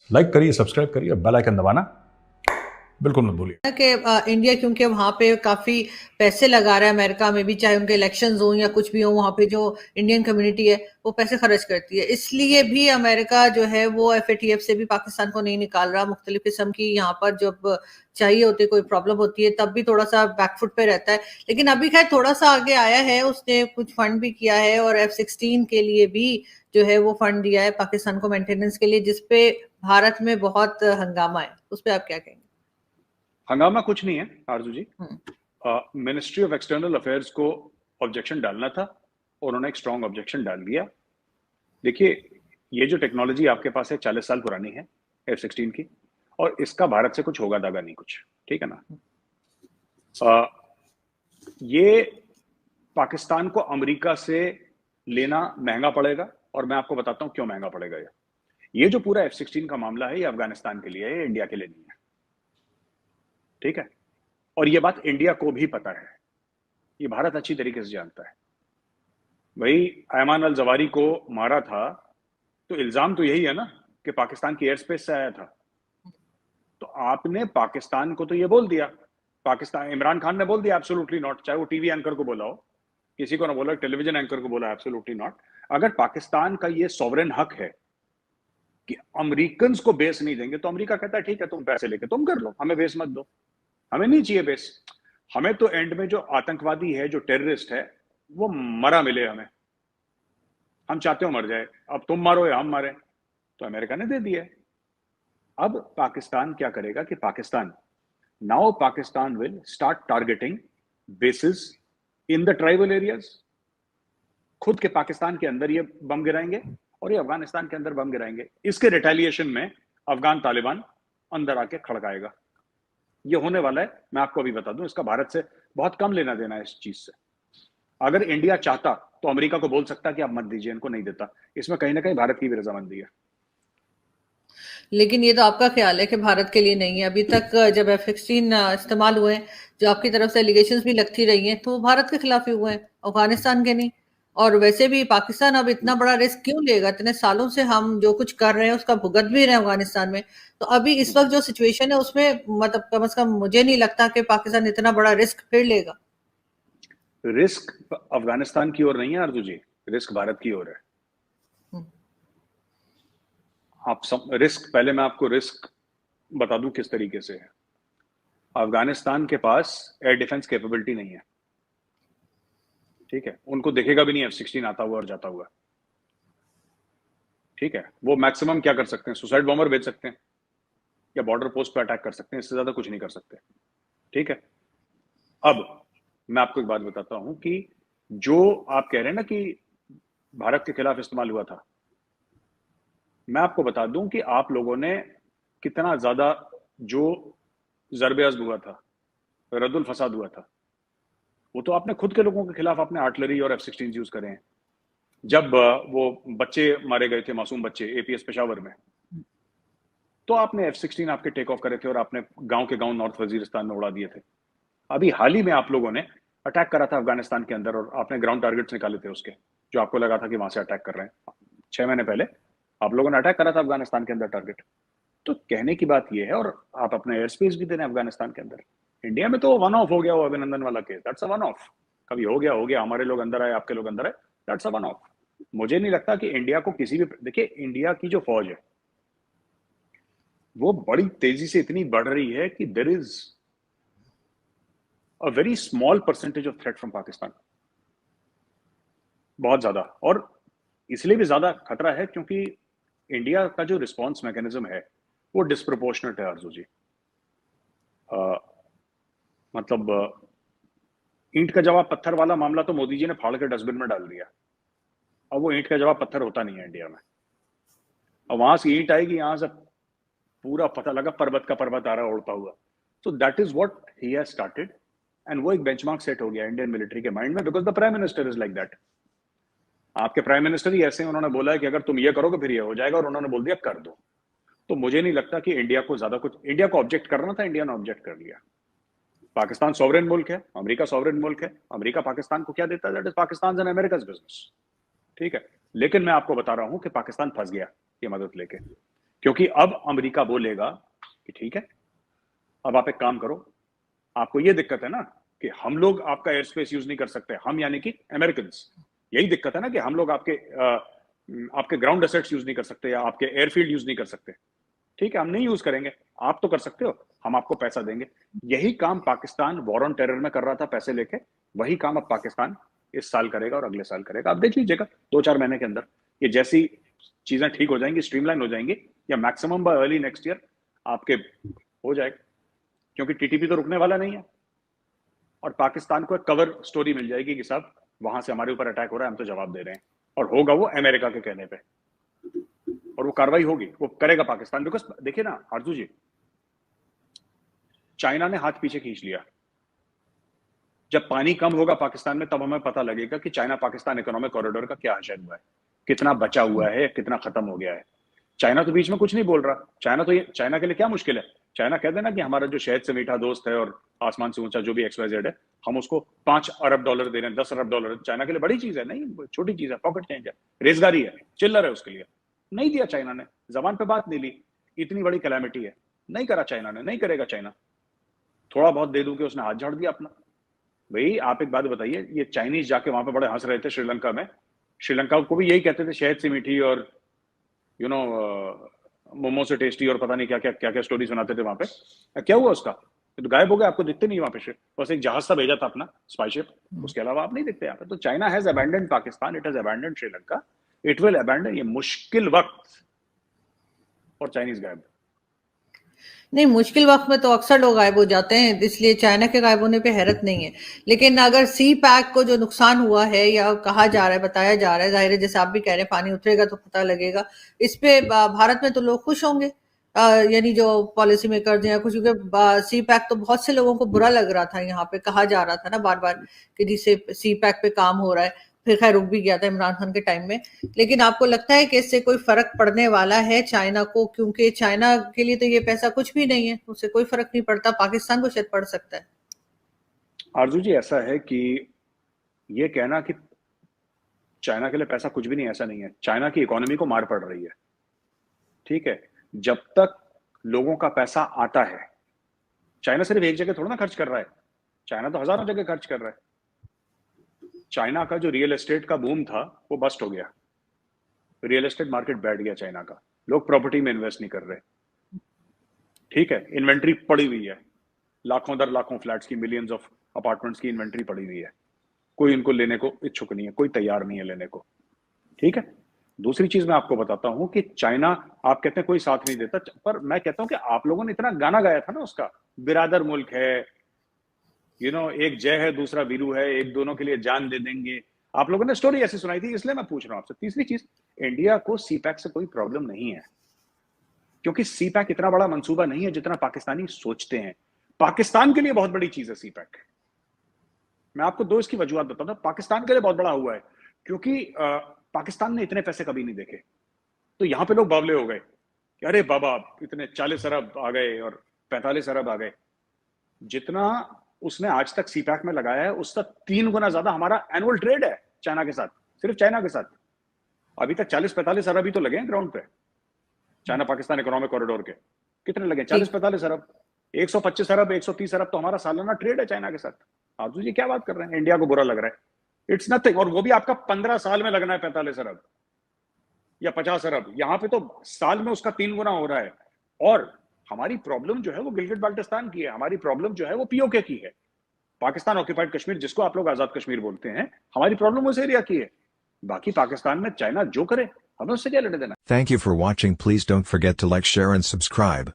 Like करिए, subscribe करिए, bell icon दबाना बिल्कुल मत भूलिए। कि इंडिया क्योंकि वहां पे काफी पैसे लगा रहा है, अमेरिका में भी चाहे उनके इलेक्शंस हो या कुछ भी हो, वहां पे जो इंडियन कम्युनिटी है वो पैसे खर्च करती है, इसलिए भी अमेरिका जो है वो एफएटीएफ से भी पाकिस्तान को नहीं निकाल रहा। मुख्तलिफ किस्म की यहाँ पर जब चाहिए होती है, कोई प्रॉब्लम होती है, तब भी थोड़ा सा बैकफुट पे रहता है। लेकिन अभी खैर थोड़ा सा आगे आया है, उसने कुछ फंड भी किया है और F-16 के लिए भी जो है वो फंड दिया है पाकिस्तान को मेंटेनेंस के लिए, जिसपे भारत में बहुत हंगामा है। उस पर आप क्या कहेंगे? हंगामा कुछ नहीं है आरजू जी। हम्म। मिनिस्ट्री ऑफ एक्सटर्नल अफेयर्स को ऑब्जेक्शन डालना था और उन्होंने एक स्ट्रांग ऑब्जेक्शन डाल दिया। देखिए, ये जो टेक्नोलॉजी आपके पास है 40 साल पुरानी है F-16 की, और इसका भारत से कुछ होगा दागा नहीं कुछ, ठीक है ना। ये पाकिस्तान को अमेरिका से लेना महंगा पड़ेगा, और मैं आपको बताता हूं क्यों महंगा पड़ेगा। ये जो पूरा F-16 का मामला है, ये अफगानिस्तान के लिए है, ये इंडिया के लिए नहीं है, ठीक है। और ये बात इंडिया को भी पता है, ये भारत अच्छी तरीके से जानता है। भाई, अयमान अल जवारी को मारा था तो इल्जाम तो यही है ना कि पाकिस्तान की एयर स्पेस से आया था। तो आपने पाकिस्तान को तो ये बोल दिया, पाकिस्तान, इमरान खान ने बोल दिया एब्सोल्युटली नॉट, चाहे वो टीवी एंकर को बोला हो, किसी को ना बोला, टेलीविजन एंकर को बोला एब्सोल्युटली नॉट। अगर पाकिस्तान का ये सॉवरेन हक है कि अमेरिकन को बेस नहीं देंगे, तो अमेरिका कहता है ठीक है, तुम पैसे लेके तुम कर लो, हमें बेस मत दो, हमें नहीं चाहिए बेस। हमें तो एंड में जो आतंकवादी है, जो टेररिस्ट है, वो मरा मिले हमें, हम चाहते हो मर जाए, अब तुम मारो या हम मारे। तो अमेरिका ने दे दिया। अब पाकिस्तान क्या करेगा कि Pakistan will start targeting basis in the tribal areas. खुद के पाकिस्तान के अंदर ये बम गिराएंगे और ये अफगानिस्तान के अंदर बम गिराएंगे। इसके रिटेलिएशन में अफगान तालिबान अंदर आके खड़काएगा। ये होने वाला है, मैं आपको अभी बता दूं। इसका भारत से बहुत कम लेना देना है इस चीज से। अगर इंडिया चाहता तो अमेरिका को बोल सकता कि आप मत दीजिए, इनको नहीं देता। इसमें कहीं ना कहीं भारत की भी रजामंदी है। लेकिन ये तो आपका ख्याल है कि भारत के लिए नहीं है। अभी तक जब F-16 इस्तेमाल हुए हैं, जो आपकी तरफ से एलिगेशंस भी लगती रही हैं, तो वो भारत के खिलाफ ही हुए हैं, अफगानिस्तान के नहीं। और वैसे भी पाकिस्तान अब इतना बड़ा रिस्क क्यों लेगा? इतने सालों से हम जो कुछ कर रहे हैं उसका भुगत भी रहे हैं अफगानिस्तान में। तो अभी इस वक्त जो सिचुएशन है उसमें मतलब कम से कम मुझे नहीं लगता कि पाकिस्तान इतना बड़ा रिस्क फिर लेगा। रिस्क अफगानिस्तान की ओर नहीं है आरजू जी, रिस्क भारत की ओर है। हम्म। रिस्क, पहले मैं आपको रिस्क बता दूं किस तरीके से है। अफगानिस्तान के पास एयर डिफेंस कैपेबिलिटी नहीं है, ठीक है। उनको देखेगा भी नहीं F-16 आता हुआ और जाता हुआ, ठीक है। वो मैक्सिमम क्या कर सकते हैं, सुसाइड बॉम्बर भेज सकते हैं या बॉर्डर पोस्ट पे अटैक कर सकते हैं, इससे ज्यादा कुछ नहीं कर सकते, ठीक है। अब मैं आपको एक बात बताता हूं कि जो आप कह रहे हैं ना कि भारत के खिलाफ इस्तेमाल हुआ था, मैं आपको बता दूं कि आप लोगों ने कितना ज्यादा जो ज़रबे अज़्ब हुआ था, रद्दुल फसाद हुआ था, वो तो आपने खुद के लोगों के खिलाफ आपने आर्टिलरी और F-16 यूज करे हैं। जब वो बच्चे मारे गए थे, मासूम बच्चे APS पेशावर में, तो आपने F-16 आपके टेक ऑफ करे थे और आपने गांव के गांव नॉर्थ वजीरिस्तान में उड़ा दिए थे। अभी हाल ही में आप लोगों ने अटैक करा था अफगानिस्तान के अंदर, और आपने ग्राउंड टारगेट्स निकाले थे उसके, जो आपको लगा था कि वहां से अटैक कर रहे हैं। 6 महीने पहले आप लोगों ने अटैक करा था अफगानिस्तान के अंदर टारगेट। तो कहने की बात यह है, और आप अपना एयर स्पेस भी दे रहे हैं अफगानिस्तान के अंदर। इंडिया में तो वन ऑफ हो गया वो अभिनंदन वाला case, that's a one of. कभी हो गया, हमारे लोग अंदर आए, आपके लोग अंदर आए, दैट्स अ वन ऑफ। मुझे नहीं लगता कि इंडिया को किसी भी, देखिए इंडिया की जो फौज है वो बड़ी तेजी से इतनी बढ़ रही है कि there is a very small percentage of threat from Pakistan, बहुत ज्यादा। और इसलिए भी ज्यादा खतरा है क्योंकि इंडिया का जो रिस्पॉन्स मैकेनिज्म है वो डिस्प्रोपोर्शनेट है आरजू जी। मतलब ईंट का जवाब पत्थर वाला मामला तो मोदी जी ने फाड़ के डस्टबिन में डाल दिया। अब वो ईंट का जवाब पत्थर होता नहीं है इंडिया में। अब वहां से ईंट आएगी, यहां से पूरा पता लगा पर्वत का पर्वत आ रहा है उड़ता हुआ। तो that is what he has started, and वो एक बेंचमार्क सेट हो गया इंडियन मिलिट्री के माइंड में, because the prime minister is like that. आपके प्राइम मिनिस्टर ही ऐसे हैं, उन्होंने बोला है कि अगर तुम ये करोगे फिर ये हो जाएगा, और उन्होंने बोल दिया कर दो। तो मुझे नहीं लगता कि इंडिया को ज्यादा कुछ, इंडिया को ऑब्जेक्ट करना था, इंडिया ने ऑब्जेक्ट कर लिया। पाकिस्तान सॉवरेन मुल्क है, अमेरिका सॉवरेन मुल्क है, अमेरिका पाकिस्तान को क्या देता है, that is Pakistan and America's business, ठीक है। लेकिन मैं आपको बता रहा हूं कि पाकिस्तान फंस गया ये मदद लेके, क्योंकि अब अमेरिका बोलेगा कि ठीक है, अब आप एक काम करो, आपको ये दिक्कत है ना कि हम लोग आपका एयर स्पेस यूज नहीं कर सकते, हम यानी कि अमेरिकन, यही दिक्कत है ना कि हम लोग आपके ग्राउंड एसेट्स यूज नहीं कर सकते या आपके एयरफील्ड यूज नहीं कर सकते। ठीक है, हम नहीं यूज करेंगे, आप तो कर सकते हो, हम आपको पैसा देंगे। यही काम पाकिस्तान वॉर ऑन टेरर में कर रहा था पैसे लेके, वही काम अब पाकिस्तान इस साल करेगा और अगले साल करेगा। आप देख लीजिएगा 2-4 महीने के अंदर ये जैसी चीजें ठीक हो जाएंगी, स्ट्रीमलाइन हो जाएंगी, या maximum bye early next year आपके हो जाएगा, क्योंकि टीटीपी तो रुकने वाला नहीं है और पाकिस्तान को एक कवर स्टोरी मिल जाएगी कि साहब वहां से हमारे ऊपर अटैक हो रहा है, हम तो जवाब दे रहे हैं, और होगा वो अमेरिका के कहने पे, और वो कार्रवाई होगी, वो करेगा पाकिस्तान। बिकॉज देखिए ना आरजू जी, चाइना ने हाथ पीछे खींच लिया। जब पानी कम होगा पाकिस्तान में तब हमें पता लगेगा कि चाइना पाकिस्तान इकोनॉमिक कॉरिडोर का क्या हशर हुआ है, कितना बचा हुआ है, कितना खत्म हो गया है। चाइना तो बीच में कुछ नहीं बोल रहा। चाइना के लिए क्या मुश्किल है, चाइना कह देना कि हमारा जो शहद से मीठा दोस्त है और आसमान से ऊंचा जो भी XYZ है, हम उसको $5 अरब दे रहे हैं, $10 अरब। चाइना के लिए बड़ी चीज है? नहीं, छोटी चीज है, पॉकेट चेंज है, रेजगारी है, चिल्लर है, उसके लिए नहीं दिया चाइना ने, जबान पे बात नहीं ली। इतनी बड़ी कैलामिटी है, नहीं करा चाइना ने, नहीं करेगा चाइना। थोड़ा बहुत दे दूं कि उसने हाथ झाड़ दिया अपना। भाई आप एक बात बताइए, ये चाइनीज जाके वहां पे बड़े हंस रहे थे श्रीलंका में, श्रीलंका को भी यही कहते थे शहद से मीठी और मोमो से टेस्टी और पता नहीं क्या क्या स्टोरी सुनाते थे वहां पे। क्या हुआ उसका? तो गायब हो गया, आपको दिखते नहीं वहां पे। बस एक जहाज सा भेजा था अपना स्पाईशिप, उसके अलावा आप नहीं दिखते यहाँ पे। तो China has abandoned Pakistan, it has abandoned Sri Lanka, it will abandon. ये मुश्किल वक्त और चाइनीज गायब। नहीं, मुश्किल वक्त में तो अक्सर लोग गायब हो जाते हैं, इसलिए चाइना के गायब होने पे हैरत नहीं है। लेकिन अगर सी पैक को जो नुकसान हुआ है या कहा जा रहा है, बताया जा रहा है, जाहिर है जैसे आप भी कह रहे हैं पानी उतरेगा तो पता लगेगा, इस पे भारत में तो लोग खुश होंगे, यानी जो पॉलिसी मेकर या कुछ, क्योंकि सी पैक तो बहुत से लोगों को बुरा लग रहा था। यहाँ पे कहा जा रहा था ना बार बार कि जिससे सी पैक पे काम हो रहा है, फिर खैर रुक भी गया था इमरान खान के टाइम में। लेकिन आपको लगता है कि इससे कोई फर्क पड़ने वाला है चाइना को? क्योंकि चाइना के लिए तो ये पैसा कुछ भी नहीं है, उससे कोई फर्क नहीं पड़ता, पाकिस्तान को शायद पड़ सकता है। आरजू जी ऐसा है कि ये कहना कि चाइना के लिए पैसा कुछ भी नहीं, ऐसा नहीं है। चाइना की इकोनॉमी को मार पड़ रही है, ठीक है। जब तक लोगों का पैसा आता है, चाइना सिर्फ एक जगह थोड़ा ना खर्च कर रहा है, चाइना तो हजारों जगह खर्च कर रहा है। चाइना का जो रियल एस्टेट का बूम था वो बस्ट हो गया, रियल एस्टेट मार्केट बैठ गया चाइना का, लोग प्रॉपर्टी में इन्वेस्ट नहीं कर रहे, ठीक है। इन्वेंट्री पड़ी हुई है, लाखों दर लाखों फ्लैट्स की, मिलियंस ऑफ अपार्टमेंट्स की इन्वेंट्री पड़ी हुई है, कोई इनको लेने को इच्छुक नहीं है, कोई तैयार नहीं है लेने को, ठीक है। दूसरी चीज मैं आपको बताता हूं कि चाइना, आप कहते हैं कोई साथ नहीं देता, पर मैं कहता हूं कि आप लोगों ने इतना गाना गाया था ना उसका, बिरादर मुल्क है, एक जय है दूसरा वीरू है, एक दोनों के लिए जान दे देंगे, आप लोगों ने स्टोरी ऐसी सुनाई थी, इसलिए मैं पूछ रहा हूं आपसे। तीसरी चीज, इंडिया को सी पैक से कोई प्रॉब्लम नहीं है, क्योंकि सी पैक इतना बड़ा मंसूबा नहीं है जितना पाकिस्तानी सोचते हैं। पाकिस्तान के लिए बहुत बड़ी चीज है सी पैक। मैं आपको दो इसकी वजूहत बताता हूं। पाकिस्तान के लिए बहुत बड़ा हुआ है क्योंकि पाकिस्तान ने इतने पैसे कभी नहीं देखे, तो यहां पे लोग बावले हो गए कि अरे बाबा इतने 40 अरब आ गए और 45 अरब आ गए। जितना उसने आज तक सी पैक में लगाया है उसका 3 गुना ज्यादा हमारा एनुअल ट्रेड है चाइना के साथ, सिर्फ चाइना के साथ। अभी तक 40-45 अरब ही तो लगे हैं ग्राउंड पे, चाइना पाकिस्तान इकोनॉमिक कॉरिडोर के। कितने लगे? 40-45 अरब। 125 अरब 130 अरब तो हमारा सालाना ट्रेड है चाइना के साथ। आप जी क्या बात कर रहे हैं? इंडिया को बुरा लग रहा है, इट्स नथिंग। और वो भी आपका 15 साल में लगना है 45 अरब या 50 अरब, यहां पे तो साल में उसका 3 गुना हो रहा है। और हमारी प्रॉब्लम जो है वो गिलगिट बाल्टिस्तान की है, हमारी प्रॉब्लम जो है वो पीओके की है, पाकिस्तान ऑक्यूपाइड कश्मीर, जिसको आप लोग आजाद कश्मीर बोलते हैं, हमारी प्रॉब्लम उस एरिया की है। बाकी पाकिस्तान में चाइना जो करे हमें उससे क्या लेने देना। Thank you for watching. Please don't forget to like, share and subscribe.